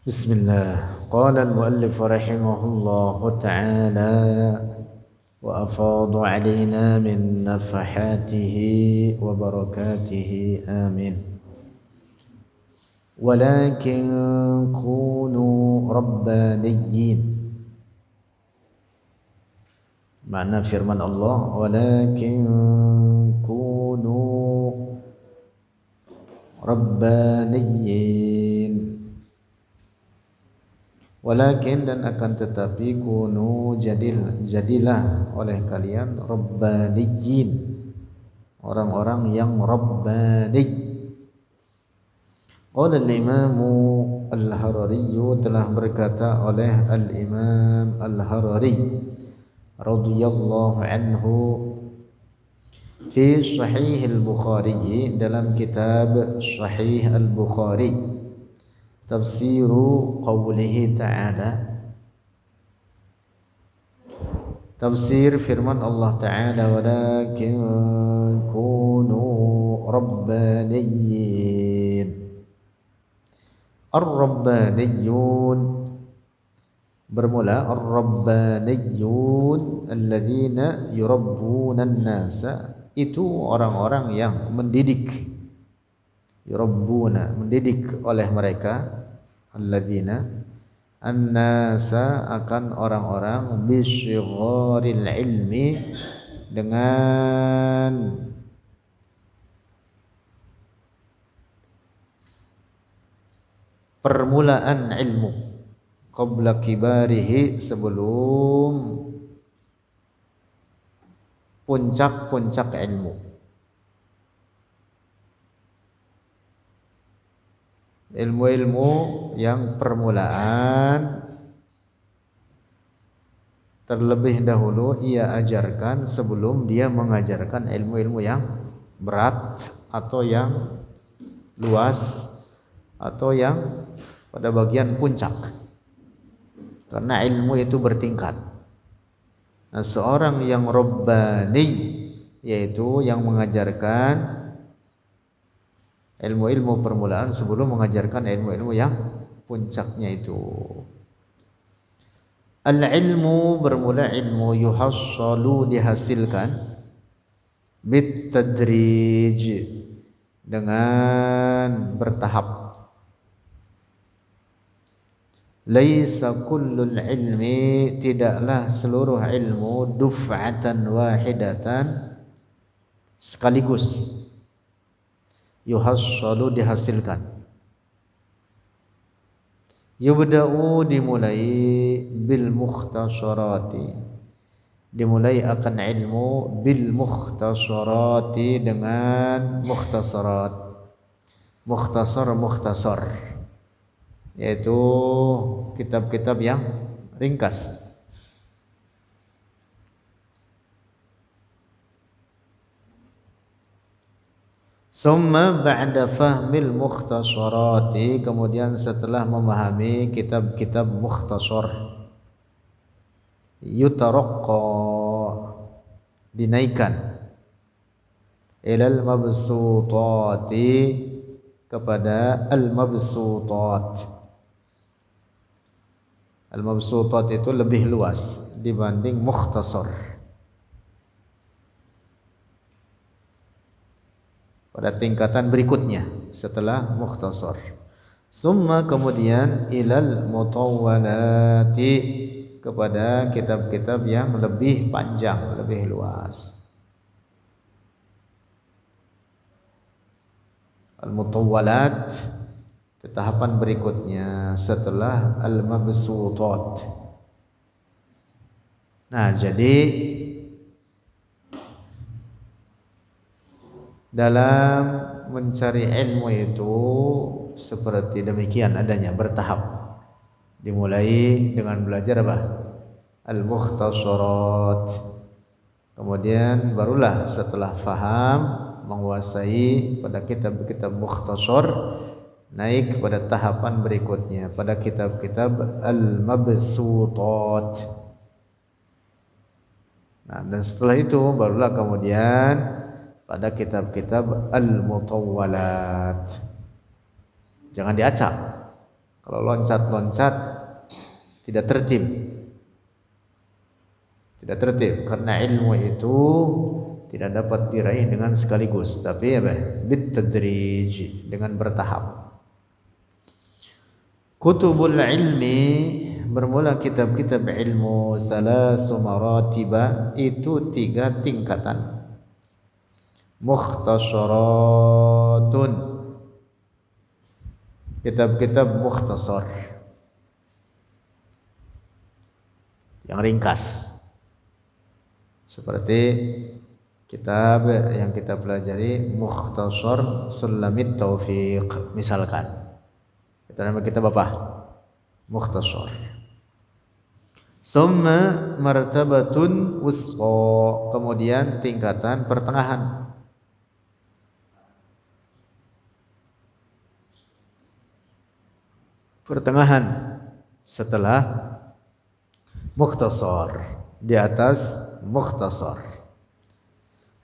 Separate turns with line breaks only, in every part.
بسم الله. قال المؤلف رحمه الله تعالى وأفاض علينا من نفحاته وبركاته آمين. ولكن كونوا ربانيين. معنى firman Allah, ولكن كونوا ربانيين. Walakin, dan akan tetapi, kunu jadilah oleh kalian rabbaniyin, orang-orang yang rabbani. Qala al-imamu al-Harari, telah berkata oleh al-imam al-Harari radhiyallahu anhu, fi sahih al-Bukhari, dalam kitab sahih al-Bukhari, tafsiru qawlihi ta'ala, tafsir firman Allah Ta'ala, walakin kunu rabbaniyin. Ar-rabbaniyun, bermula ar-rabbaniyun alladzina yurabbuna an-nasa, itu orang-orang yang mendidik, yurabbuna, mendidik oleh mereka, alladzina, an-nasa, akan orang-orang, bisyigharil ilmi, dengan permulaan ilmu, qabla kibarihi, sebelum puncak-puncak ilmu. Ilmu-ilmu yang permulaan terlebih dahulu ia ajarkan sebelum dia mengajarkan ilmu-ilmu yang berat atau yang luas atau yang pada bagian puncak, karena ilmu itu bertingkat. Nah, seorang yang rabbani, yaitu yang mengajarkan ilmu-ilmu permulaan sebelum mengajarkan ilmu-ilmu yang puncaknya itu. Al-ilmu, bermula ilmu, yuhassalu, dihasilkan, bitadrij, dengan bertahap. Laisa kullul ilmi, tidaklah seluruh ilmu, duf'atan wahidatan, sekaligus. Yuhassalu, dihasilkan. Yubda'u, dimulai, bil mukhtasarati, dimulai akan ilmu, bil mukhtasarati, dengan mukhtasarat. Mukhtasar, yaitu kitab-kitab yang ringkas. Summa ba'da fahmil mukhtasarati, kemudian setelah memahami kitab-kitab mukhtasar, yutaraqqa, dinaikkan, ilal mabsutati, kepada al-mabsutat. Al-mabsutat itu lebih luas dibanding mukhtasar, pada tingkatan berikutnya setelah mukhtasar. Summa, kemudian, ilal mutawwalati, kepada kitab-kitab yang lebih panjang, lebih luas. Al-mutawwalat, tahapan berikutnya setelah al-mabsutat. Nah, jadi dalam mencari ilmu itu seperti demikian adanya, bertahap. Dimulai dengan belajar apa? Al-mukhtasarat. Kemudian barulah setelah faham, menguasai pada kitab-kitab mukhtasar, naik pada tahapan berikutnya pada kitab-kitab al-mabsutat. Nah, dan setelah itu barulah kemudian pada kitab-kitab al-mutawwalat. Jangan diacak. Kalau loncat-loncat tidak tertib. Tidak tertib karena ilmu itu tidak dapat diraih dengan sekaligus, tapi bitadrij, dengan bertahap. Kutubul ilmi, bermula kitab-kitab ilmu, salasu maratiba, itu 3 tingkatan. Mukhtasaratun, kitab-kitab mukhtasar, yang ringkas, seperti kitab yang kita pelajari Mukhtasar Sulamit Taufiq misalkan. Itu nama kitab apa? Mukhtasar. Summa martabatun wusqa, kemudian tingkatan pertengahan. Pertengahan setelah Mukhtasar, di atas Mukhtasar.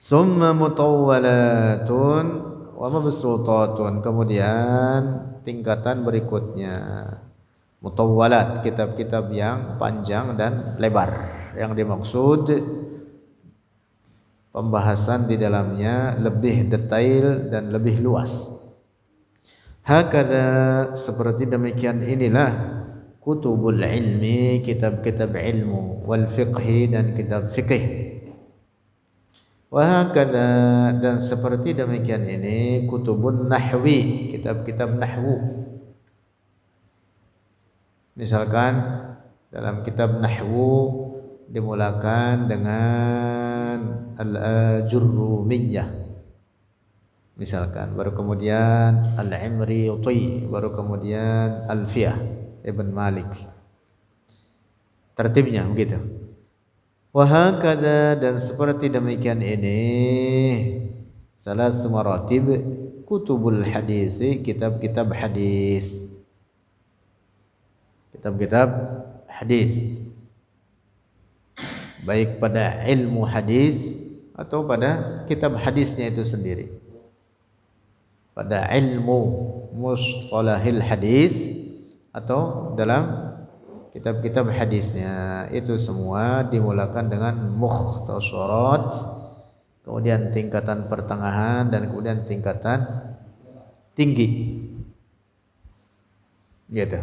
Summa mutawwalatun wa mabsutatun, kemudian tingkatan berikutnya mutawwalat, kitab-kitab yang panjang dan lebar, yang dimaksud pembahasan di dalamnya lebih detail dan lebih luas. Hakadha, seperti demikian inilah kutubul ilmi, kitab-kitab ilmu, wal fiqhi, dan kitab fiqh. Wa hakadha, dan seperti demikian ini kutubun nahwi, kitab-kitab nahwu. Misalkan dalam kitab nahwu dimulakan dengan al-Ajurrumiyah misalkan, baru kemudian al-Imriti, baru kemudian Alfiyah Ibn Malik. Tertibnya begitu. Wa hakadha, dan seperti demikian ini salasu maratib kutubul hadis, kitab-kitab hadis. Kitab-kitab hadis, baik pada ilmu hadis atau pada kitab hadisnya itu sendiri. Pada ilmu mustalahil hadis atau dalam kitab-kitab hadisnya, itu semua dimulakan dengan mukhtasarat, kemudian tingkatan pertengahan, dan kemudian tingkatan tinggi. Gitu.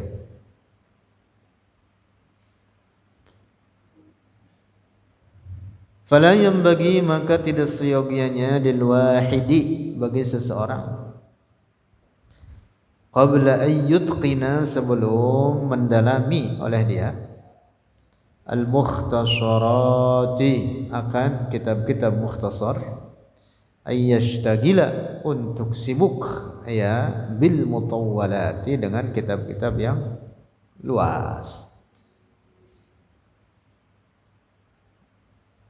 Fala yanbaghi, maka tidak seyogianya lil wahidi, bagi seseorang, qabla ayyutqina, sebelum mendalami oleh dia, al-mukhtasarati, akan kitab-kitab mukhtasar, ayyashtagila, untuk sibuk ya, bil mutawwalati, dengan kitab-kitab yang luas.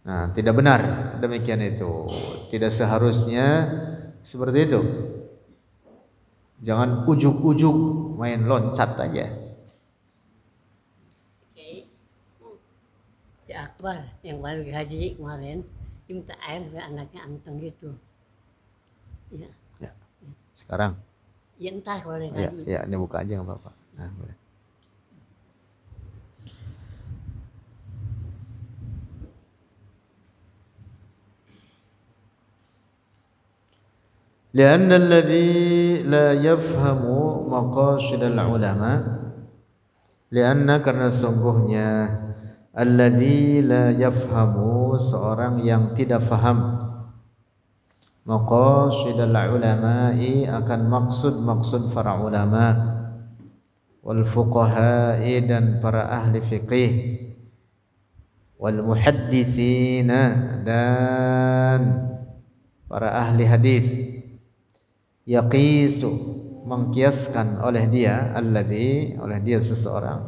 Nah, tidak benar demikian itu. Tidak seharusnya seperti itu. Jangan ujuk-ujuk main loncat aja.
Ya Akbar yang baru haji kemarin, dia minta air ke anaknya anteng gitu. Ya.
Ya. Sekarang?
Ya entah kalau yang
Ya,
haji.
ya, ini buka aja nggak apa-apa. Nah, boleh. لأن الذي لا يفهم مقاصد العلماء، لأن, karena sungguhnya, alladzi la yafhamu, seorang yang tidak faham, maqasidal ulama'i, akan maksud-maksud para ulama, wal fuqaha'i, dan para ahli fiqih, wal muhaddisina, dan para ahli hadis, yaqisu, mengkiaskan oleh dia, alladzi, oleh dia seseorang,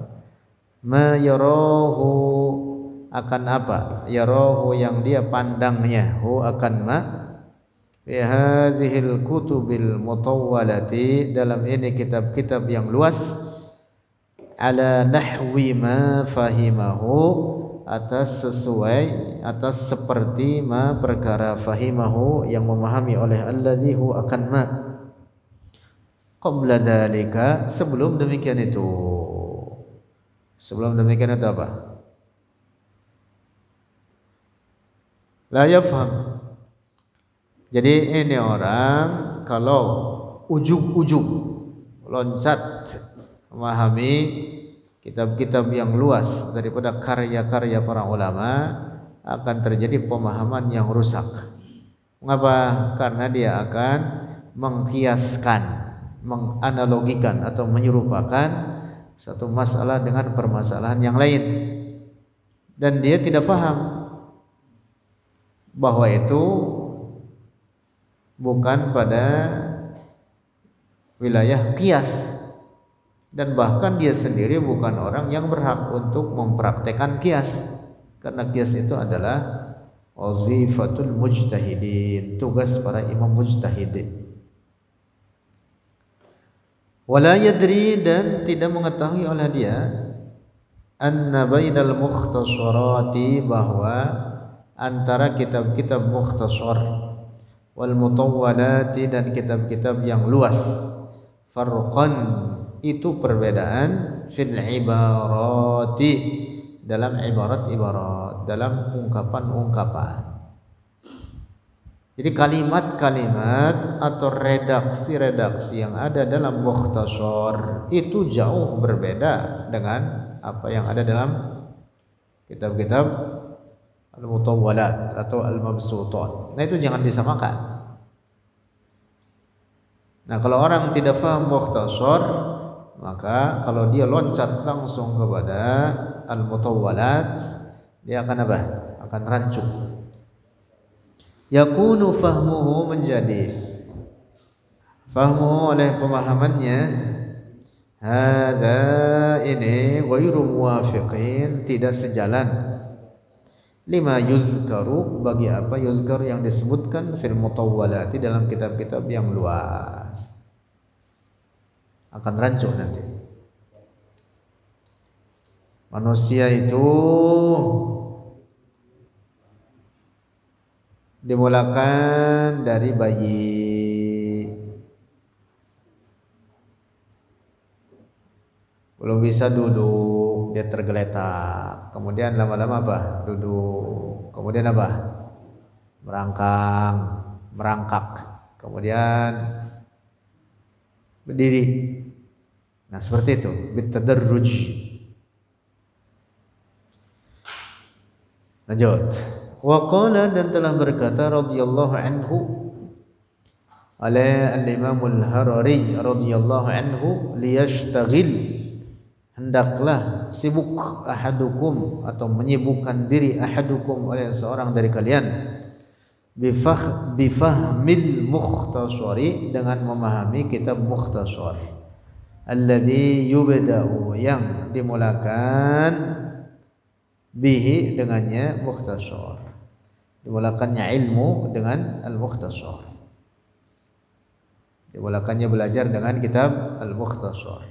ma yarahu, akan apa, yarahu, yang dia pandangnya, hu, akan ma, fi hadhil kutubil mutawwalati, dalam ini kitab-kitab yang luas, ala nahwi ma fahimahu, atas sesuai, atas seperti ma, perkara, fahimahu, yang memahami oleh alladzi, hu, akan ma. Qabla dzalika, sebelum demikian itu. Sebelum demikian itu apa? La yafham. Jadi ini orang kalau ujug-ujug loncat memahami kitab-kitab yang luas daripada karya-karya para ulama, akan terjadi pemahaman yang rusak. Mengapa? Karena dia akan mengkiaskan, menganalogikan atau menyerupakan satu masalah dengan permasalahan yang lain, dan dia tidak paham bahwa itu bukan pada wilayah qiyas, dan bahkan dia sendiri bukan orang yang berhak untuk mempraktekkan qiyas, karena qiyas itu adalah wazifatul mujtahidin, tugas para imam mujtahidin. Wala yadri, dan tidak mengetahui oleh dia, anna bainal mukhtasarati, bahwa antara kitab-kitab mukhtasar wal mutawwalati, dan kitab-kitab yang luas, farqan, itu perbedaan, fil ibarati, dalam ibarat-ibarat, dalam ungkapan-ungkapan. Jadi kalimat-kalimat atau redaksi-redaksi yang ada dalam mukhtasar itu jauh berbeda dengan apa yang ada dalam kitab-kitab al-mutawwalat atau al-mabsutat. Nah, itu jangan disamakan. Nah, kalau orang tidak paham mukhtasar, maka kalau dia loncat langsung kepada al-mutawwalat, dia akan apa? Akan rancu. Yakunu fahmuhu, menjadi fahmuhu oleh pemahamannya, hadza, ini, ghairu muwafiqin, tidak sejalan, lima yuzkaru, bagi apa yuzkar yang disebutkan fil mutawwalati, dalam kitab-kitab yang luas. Akan rancu nanti. Manusia itu dimulakan dari bayi, belum bisa duduk, dia tergeletak, kemudian lama-lama apa? Duduk, kemudian apa? Merangkak, kemudian berdiri. Nah, seperti itu, bitadarruj. Lanjut. Wa qala, dan telah berkata radhiyallahu anhu oleh al-Imam al-Harari radhiyallahu anhu, liyashtaghil, hendaklah sibuk, ahadukum, atau menyibukkan diri, ahadukum, oleh seorang dari kalian, bifahmil mukhtasari, dengan memahami kitab mukhtasar, alladzi yubda'u, yang dimulakan, bihi, dengannya, mukhtasar, dimulakannya ilmu dengan al-mukhtasar, dimulakannya belajar dengan kitab al-mukhtasar.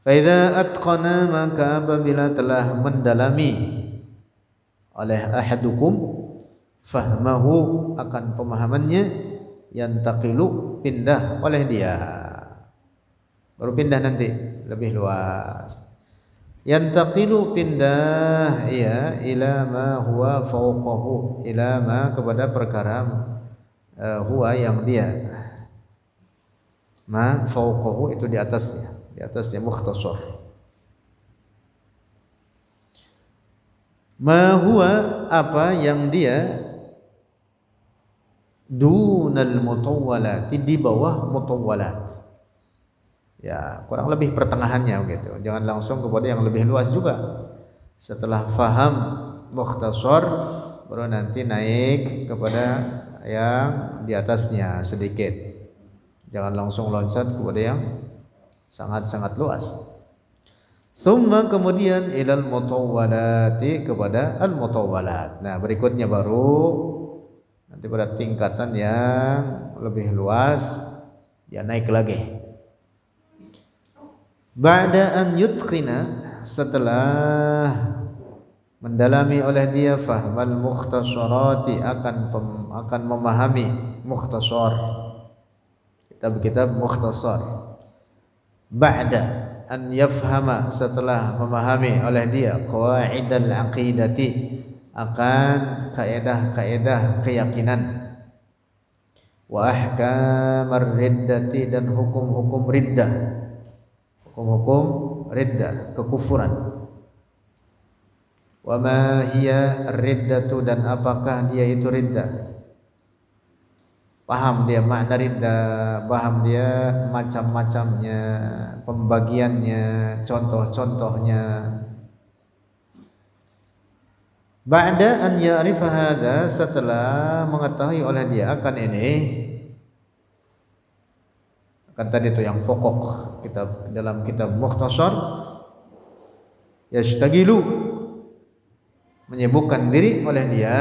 Fa idza atqana, maka apabila telah mendalami oleh ahadukum fahmahu, akan pemahamannya, yantaqilu, pindah oleh dia, baru pindah nanti lebih luas. Yantaqilu, pindah, ya, ila ma huwa fawqahu, ila ma, kepada perkara, huwa, yang dia, ma fawqahu, itu di atasnya mukhtasar. Ma huwa, apa yang dia, dunal mutawwalat, di bawah mutawwalat, ya, kurang lebih pertengahannya begitu. Jangan langsung kepada yang lebih luas juga. Setelah faham mukhtasar, baru nanti naik kepada yang di atasnya sedikit. Jangan langsung loncat kepada yang sangat-sangat luas. Summa, kemudian, ilal mutawwalati, kepada al-mutawwalat. Nah, berikutnya baru nanti pada tingkatan yang lebih luas dia naik lagi. Ba'da an yutqina, setelah mendalami oleh dia, fahmal mukhtasarati, akan memahami mukhtasar, kitab-kitab mukhtasar. Ba'da an yafhama, setelah memahami oleh dia qawaidal aqidati, akan kaedah-kaedah keyakinan, wa ahkamar riddati, dan hukum-hukum riddah, hukum-hukum riddah, kekufuran. Wa ma hiya riddatu, dan apakah dia itu riddah. Paham dia makna riddah, paham dia macam-macamnya, pembagiannya, contoh-contohnya. Ba'da an ya'rifa hadza, setelah mengetahui oleh dia akan ini, kan tadi itu yang pokok kitab, dalam kitab mukhtasar, yashtagilu, menyibukkan diri oleh dia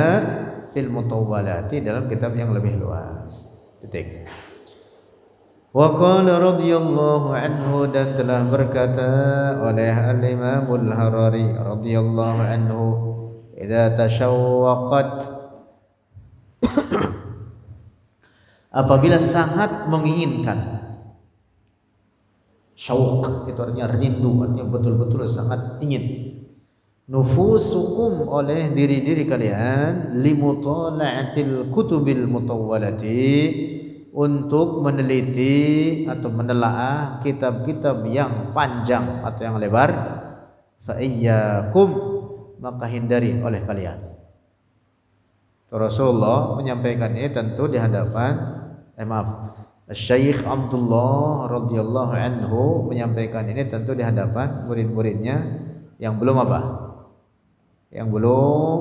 fil mutawwalati, dalam kitab yang lebih luas. Titik. Wa qala radhiyallahu anhu, dan telah berkata oleh al-Imamul Harari radhiyallahu anhu, idza tashawwaqat, apabila sangat menginginkan. Syauq itu artinya rindu, artinya betul-betul sangat ingin. Nufusukum, oleh diri-diri kalian, limutala'atil kutubil mutawwalati, untuk meneliti atau menelaah kitab-kitab yang panjang atau yang lebar. Fa iyyakum, maka hindari oleh kalian. Rasulullah menyampaikan ini tentu di hadapan Syekh Abdullah radhiyallahu anhu menyampaikan ini tentu di hadapan murid-muridnya yang belum yang belum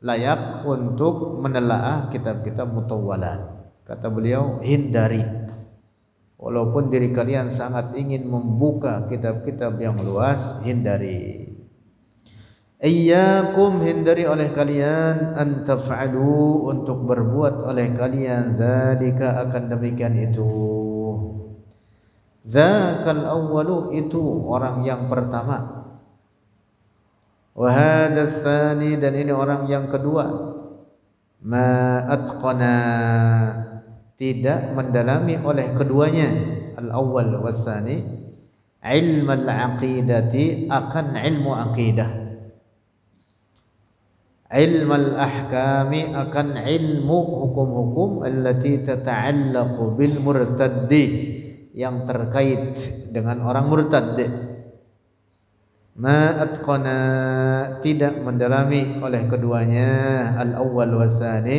layak untuk menelaah kitab-kitab mutawwalat. Kata beliau, hindari. Walaupun diri kalian sangat ingin membuka kitab-kitab yang luas, hindari. Iyyakum, hindari oleh kalian, an taf'alu, untuk berbuat oleh kalian, dzalika, akan demikian itu. Dzakal awwalu, itu orang yang pertama. Wa hadha tsani, dan ini orang yang kedua. Ma atqana, tidak mendalami oleh keduanya, al-awwal was tsani, ilmal aqidati, akan ilmu aqidah. Ilmal ahkami, akan ilmu hukum-hukum, allati tata'allaqu bil murtaddi, yang terkait dengan orang murtad. Ma atqana, tidak mendalami oleh keduanya, al-awwal wasani,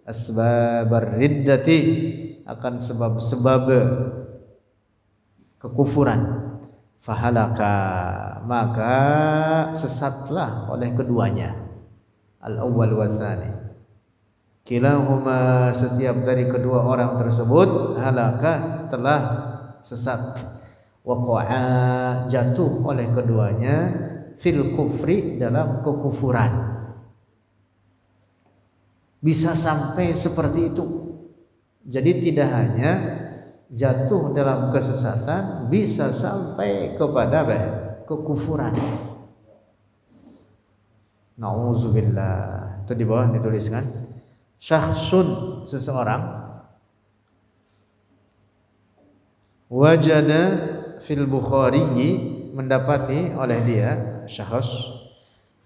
asbabar riddati, akan sebab-sebab kekufuran. Fahalaka, maka sesatlah oleh keduanya, al-awwal wasani. Kilahuma, setiap dari kedua orang tersebut, halaka, telah sesat. Waqa'a, jatuh oleh keduanya, fil kufri, dalam kekufuran. Bisa sampai seperti itu. Jadi tidak hanya jatuh dalam kesesatan, bisa sampai kepada kekufuran. Nauzubillah. Itu di bawah dituliskan, syakhsun, seseorang, wajada fil Bukhari, mendapati oleh dia, syakhs,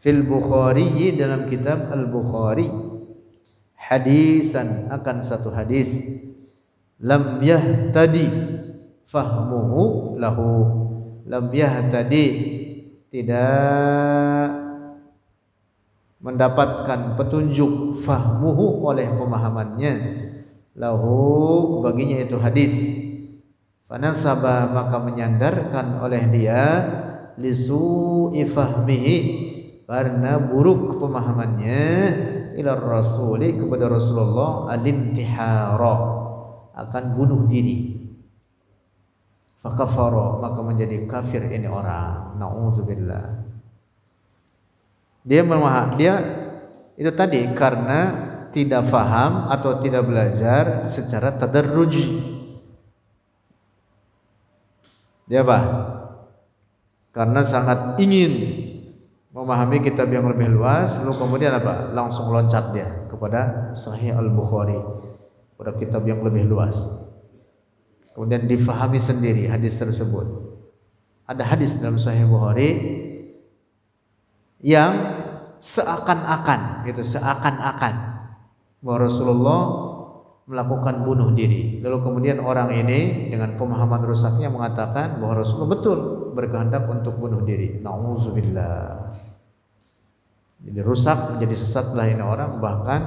fil Bukhari, dalam kitab Al-Bukhari, hadisan, akan satu hadis, lam yahtadi fahmuhu lahu, lam yahtadi, tidak mendapatkan petunjuk, fahmuhu, oleh pemahamannya, lahu, baginya itu hadis. Fanasaba, maka menyandarkan oleh dia, lisu'i fahmihi, karena buruk pemahamannya, ila rasuli, kepada Rasulullah, al-intihara, akan bunuh diri. Fakafara, maka menjadi kafir ini orang. Nauzubillah. Dia itu tadi karena tidak faham atau tidak belajar secara tadarruj. Dia apa? Karena sangat ingin memahami kitab yang lebih luas, lalu kemudian apa? Langsung loncat dia kepada Sahih Al-Bukhari, pada kitab yang lebih luas. kemudian difahami sendiri hadis tersebut. Ada hadis dalam Sahih Bukhari yang seakan-akan bahwa Rasulullah melakukan bunuh diri. Lalu kemudian orang ini dengan pemahaman rusaknya mengatakan bahwa Rasulullah betul berkehendak untuk bunuh diri. Nauzubillah. Jadi rusak, menjadi sesatlah ini orang, bahkan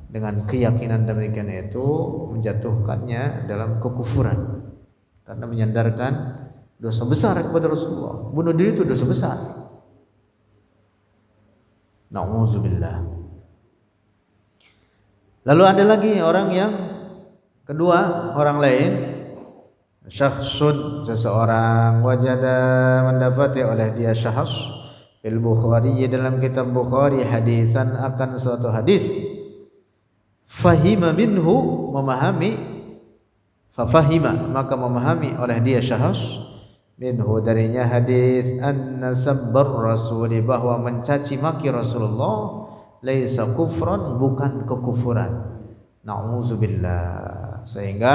dengan keyakinan demikian itu menjatuhkannya dalam kekufuran karena menyandarkan dosa besar kepada Rasulullah. Bunuh diri itu dosa besar. Nauzubillah. Lalu ada lagi orang yang kedua, orang lain, syakhsun, seseorang, wajada, mendapati oleh dia syakhs fil Bukhari, dalam kitab Bukhari, hadisan, akan suatu hadis, fahima minhu, memahami, fafahima, maka memahami oleh dia syakhs minhu, darinya hadis, anna sabbar rasuli, bahwa mencaci maki Rasulullah, laisa kufran, bukan kekufuran. Nauzubillah. Sehingga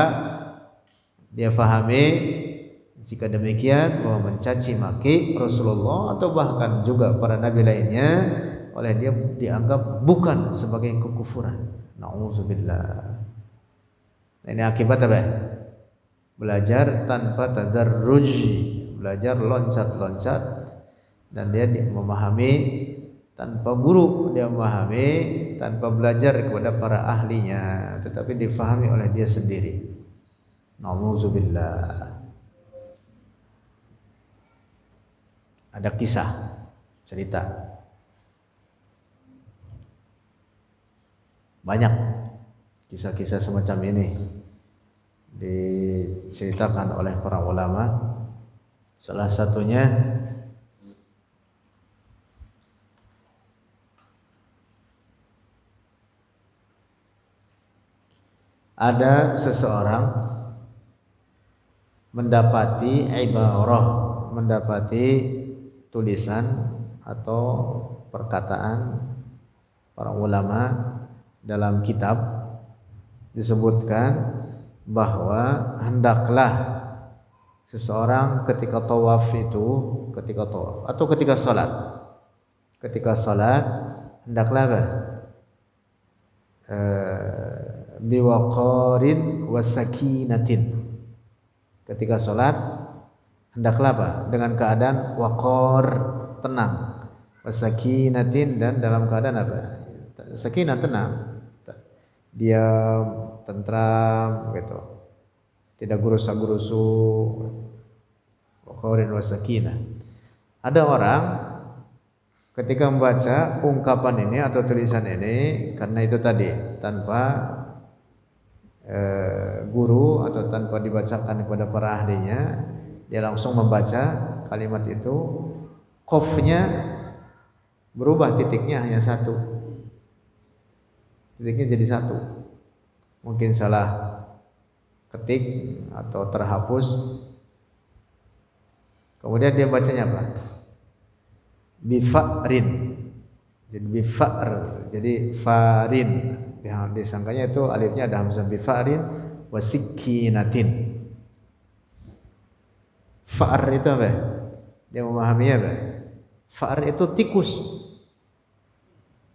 dia fahami jika demikian bahwa mencaci maki Rasulullah atau bahkan juga para nabi lainnya oleh dia dianggap bukan sebagai kekufuran. Nauzubillah. Nah, ini akibat apa? Belajar tanpa tadarruj, belajar loncat-loncat, dan dia memahami tanpa guru, dia memahami tanpa belajar kepada para ahlinya, tetapi difahami oleh dia sendiri. Nauzubillah. Ada kisah, cerita, banyak kisah-kisah semacam ini diceritakan oleh para ulama. Salah satunya ada seseorang mendapati ibarah, mendapati tulisan atau perkataan para ulama dalam kitab, disebutkan bahwa hendaklah seseorang ketika tawaf itu, ketika tawaf atau ketika salat hendaklah apa? Biwaqarin wasakinatin. Ketika salat hendaklah apa? Dengan keadaan waqar, tenang, wasakinatin, dan dalam keadaan apa? Sakinah, tenang, diam, tentram gitu, tidak gerusa-gerusu. Waqarin wasakinah. Ada orang ketika membaca ungkapan ini atau tulisan ini, karena itu tadi tanpa guru atau tanpa dibacakan kepada para ahlinya, dia langsung membaca kalimat itu, qafnya berubah, titiknya hanya satu, titiknya jadi satu, mungkin salah ketik atau terhapus. Kemudian dia bacanya apa? Bifa'rin, jadi bifa'r, jadi farin, yang disangkanya itu alifnya ada hamzah, bifa'rin wasikinatin. Fa'ar itu apa? Dia memahaminya apa? Fa'ar itu tikus.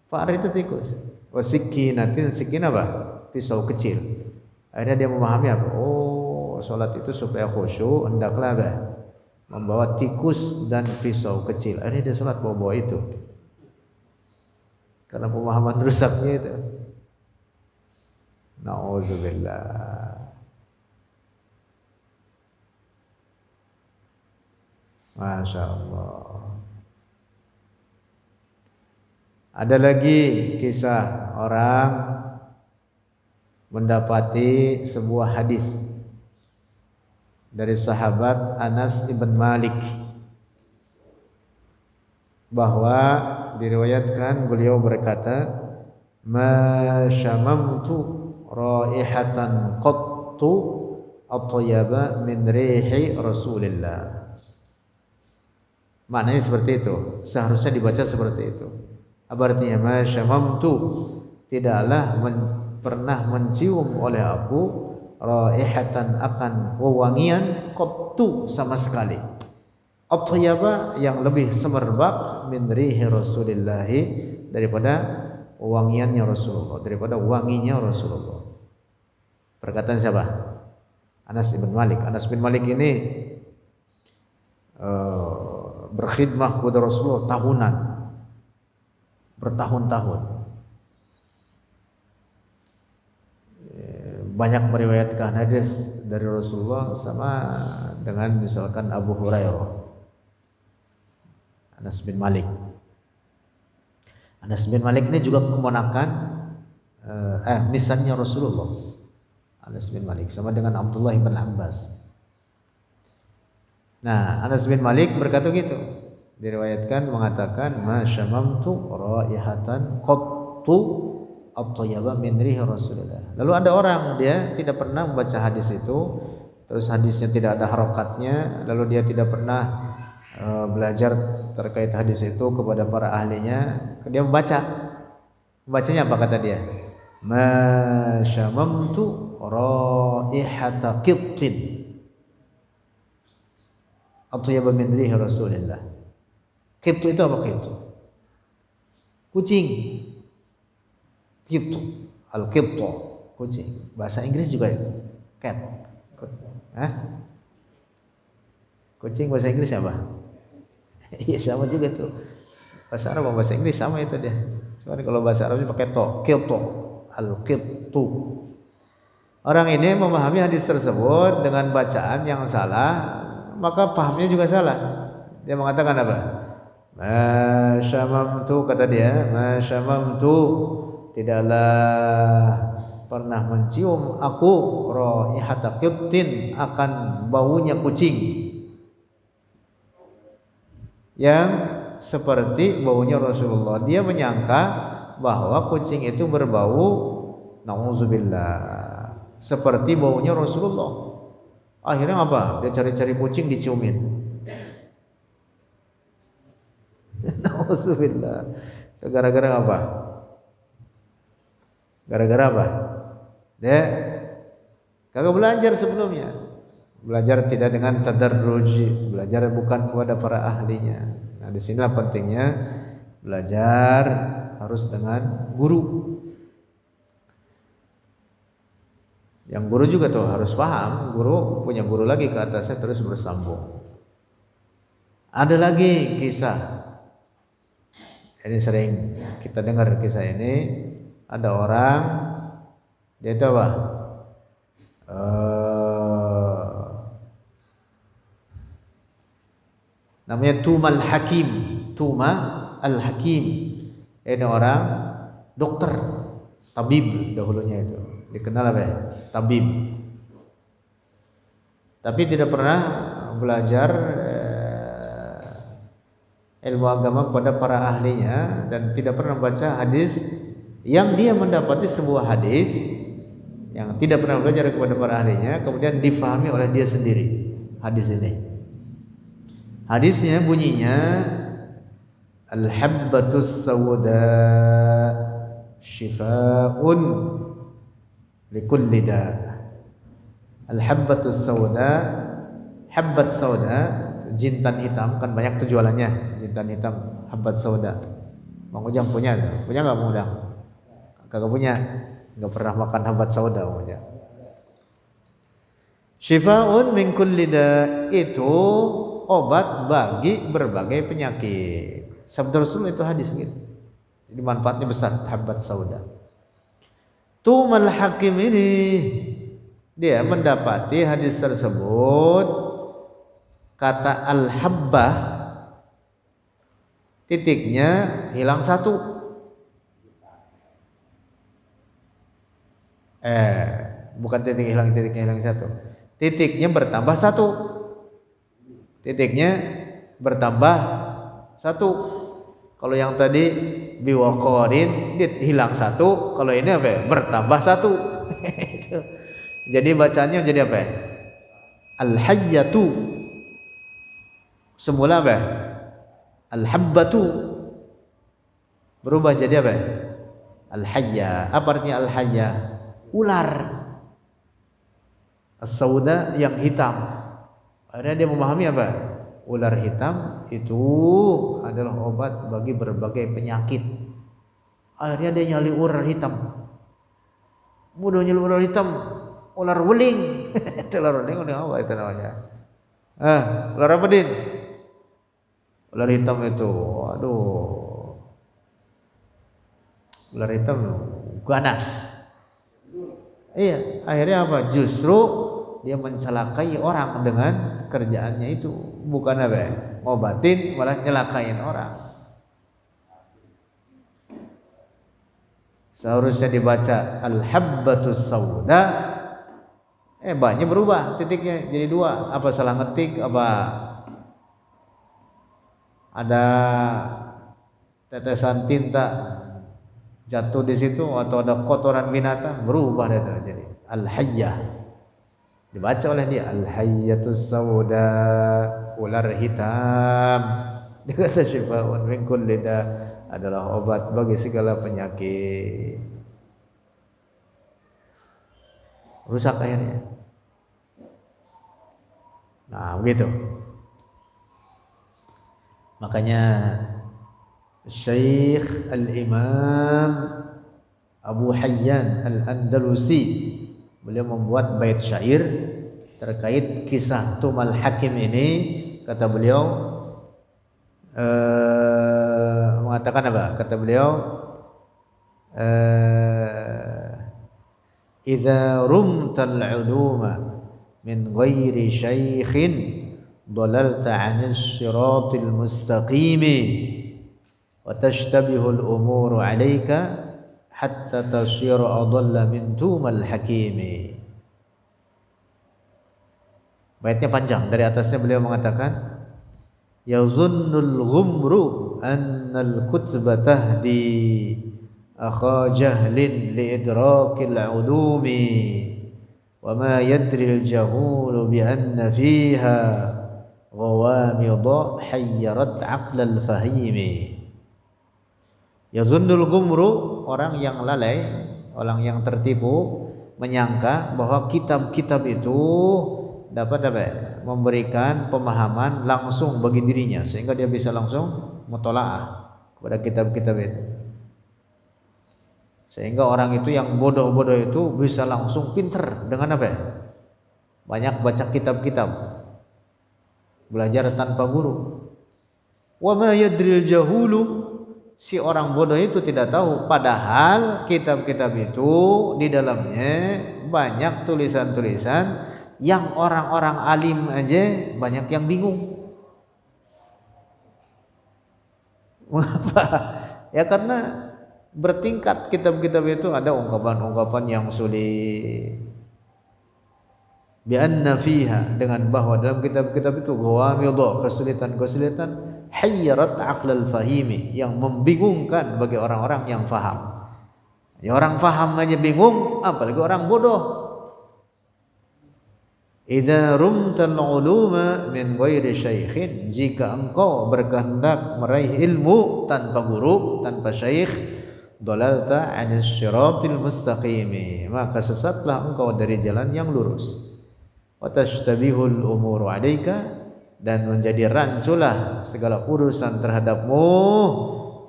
Fa'ar itu tikus. Wasikinatin, sikin apa? Pisau kecil. Akhirnya dia memahami apa? Oh, salat itu supaya khusyuk hendaklah apa? Membawa tikus dan pisau kecil. Akhirnya dia salat bawa-bawa itu, karena pemahaman rusaknya itu. Nauzubillah. Masya Allah. Ada lagi kisah orang mendapati sebuah hadis dari sahabat Anas ibn Malik, bahwa diriwayatkan beliau berkata, ma syamamtu raihatan qattu atyaba min rihi Rasulillah. Maknanya seperti itu, seharusnya dibaca seperti itu. Apa artinya? Ma syamamtu, tidaklah pernah mencium oleh aku raihatan akan wewangian qattu sama sekali. At-thayyaba yang lebih semerbak min rihi Rasulillah daripada wangiannya Rasulullah, daripada wanginya Rasulullah. Perkataan siapa? Anas bin Malik. Anas bin Malik ini berkhidmah kepada Rasulullah tahunan, bertahun-tahun. Banyak meriwayatkan hadis dari Rasulullah sama dengan misalkan Abu Hurairah. Anas bin Malik. Anas bin Malik ini juga keponakan misalnya Rasulullah. Anas bin Malik sama dengan Abdullah bin Abbas. Nah, Anas bin Malik berkata gitu. Diriwayatkan mengatakan ma syamamtu raihatan qattu at-thayyaba min rihi Rasulillah. Lalu ada orang dia tidak pernah membaca hadis itu, terus hadisnya tidak ada harokatnya, lalu dia tidak pernah belajar terkait hadis itu kepada para ahlinya, dia membacanya apa kata dia? Ma syamamtu raihata qittin at-thayyaba min rihi Rasulillah. Qittu itu apa qittu? Kucing. Qittu, al-qittu, kucing. Bahasa Inggris juga cat. Hah? Kucing bahasa Inggris apa? Iya sama juga tuh. Bahasa Arab bahasa Inggris sama itu dia. Cuma kalau bahasa Arabnya pakai to, qittu, al-qittu. Orang ini memahami hadis tersebut dengan bacaan yang salah, maka pahamnya juga salah. Dia mengatakan apa? Ma syamamtu, kata dia, ma syamamtu, tidaklah pernah mencium aku raihata qittin, akan baunya kucing yang seperti baunya Rasulullah. Dia menyangka bahwa kucing itu berbau, na'udzubillah, seperti baunya Rasulullah. Akhirnya apa? Dia cari-cari kucing, diciumin. Na'udzubillah. Gara-gara apa? Gara-gara apa? Dia kagak belajar sebelumnya. Belajar tidak dengan tadarruj, belajar bukan kepada para ahlinya. Nah, di sinilah pentingnya belajar harus dengan guru. Yang guru juga tuh harus paham, guru punya guru lagi ke atasnya terus bersambung. Ada lagi kisah. Ini sering kita dengar kisah ini. Ada orang dia itu apa? Namanya Tuma al-Hakim. Tuma al-Hakim. Ini orang dokter, tabib dahulunya itu. Dikenal apa ya? Tabib. Tapi tidak pernah belajar ilmu agama kepada para ahlinya dan tidak pernah membaca hadis yang dia mendapati sebuah hadis yang tidak pernah belajar kepada para ahlinya, kemudian difahami oleh dia sendiri hadis ini. Hadisnya bunyinya al-habbatus sawda shifaa'un likulli da'. Al-habbatus sawda, habbat sauda, jintan hitam, kan banyak tuh jualannya, jintan hitam, habbat sauda. Bang Ujang punya enggak Bang Ujang? Kagak punya, enggak pernah makan habbat sauda Bang Ujang. Shifaa'un min kulli da', itu obat bagi berbagai penyakit. Sabda Rasul itu hadis gitu. Jadi manfaatnya besar, habbat sauda. Tumal Hakim ini dia mendapati hadis tersebut, kata al-habbah titiknya hilang satu. Bukan titiknya hilang satu. Titiknya bertambah satu. Titiknya bertambah satu. Kalau yang tadi biwaqarin hilang satu, kalau ini apa ya? Bertambah satu. Jadi bacanya jadi apa ya? Al-hayyatu. Semula apa? Al-habbatu. Berubah jadi apa? Al-hayya. Apa artinya al-hayya? Ular. As-sauda yang hitam. Akhirnya dia memahami apa? Ular hitam itu adalah obat bagi berbagai penyakit. Akhirnya dia nyali ular hitam. Mudah nyali ular hitam, ular weling. Itu ular weling udah apa itu namanya? Ular apa din? Ular hitam itu, aduh. Ular hitam ganas. Iya, akhirnya apa? Justru dia mencelakai orang dengan kerjaannya itu. Bukan apa? Ngobatin, malah nyelakain orang. Seharusnya dibaca Al-Habbatus Sauda. Banyak berubah titiknya jadi 2. Apa salah ngetik? Apa ada tetesan tinta jatuh di situ atau ada kotoran binatang? Berubah dia jadi Al-Hayyah. Dibaca oleh dia Al-Hayyatus Sauda, ular hitam. Dia kata syifaa'un min kulli da, adalah obat bagi segala penyakit. Rusak akhirnya. Nah, begitu. Makanya Syekh Al-Imam Abu Hayyan Al-Andalusi, beliau membuat bait syair terkait kisah Tumal Hakim ini. Kata beliau mengatakan apa? Kata beliau, idza rumtal uluma min ghairi syaikhin dhalalta 'anis siratil mustaqim wa tashtabihul umuru 'alaika hatta tasira adalla min tumal hakimi. Baitnya panjang, dari atasnya beliau mengatakan, yazunnul ghumru annal kutba tahdi akha jahlin liidrakil ulumi wa ma yadri al jahulu bi anna fiha ghawamidha hayyarat aqlal fahimi. Yazunnul ghumru, orang yang lalai, orang yang tertipu, menyangka bahwa kitab-kitab itu dapat memberikan pemahaman langsung bagi dirinya sehingga dia bisa langsung mutolaah kepada kitab-kitab itu. Sehingga orang itu yang bodoh-bodoh itu bisa langsung pinter dengan apa? Banyak baca kitab-kitab, belajar tanpa guru. Wa ma yadril jahulu, si orang bodoh itu tidak tahu padahal kitab-kitab itu di dalamnya banyak tulisan-tulisan yang orang-orang alim aja banyak yang bingung. Mengapa? Ya karena bertingkat kitab-kitab itu, ada ungkapan-ungkapan yang sulit. Bi anna fiha, dengan bahwa dalam kitab-kitab itu ghawamidha, kesulitan-kesulitan, hayyarat aqlal fahimi, yang membingungkan bagi orang-orang yang faham. Ya orang faham aja bingung, apalagi orang bodoh. Idza rumtal uluma min ghairi syaikhin, jika engkau berkehendak meraih ilmu tanpa guru, tanpa syaikh, dalalta 'anis siratil mustaqim, maka sesatlah engkau dari jalan yang lurus. Wa tashtabihul umuru 'alaika, dan menjadi ranculah segala urusan terhadapmu,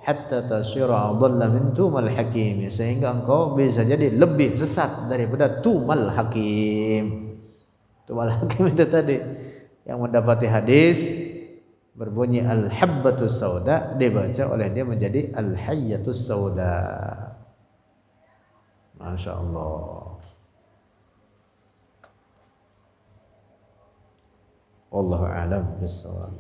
hatta tasira adalla min tumal hakim, sehingga engkau bisa jadi lebih sesat daripada tumal hakim. Tumal hakim itu tadi yang mendapati hadis berbunyi al-habbatus sauda, dibaca oleh dia menjadi al-hayyatus sauda. Masya Allah. Wallahu a'lam bishawab.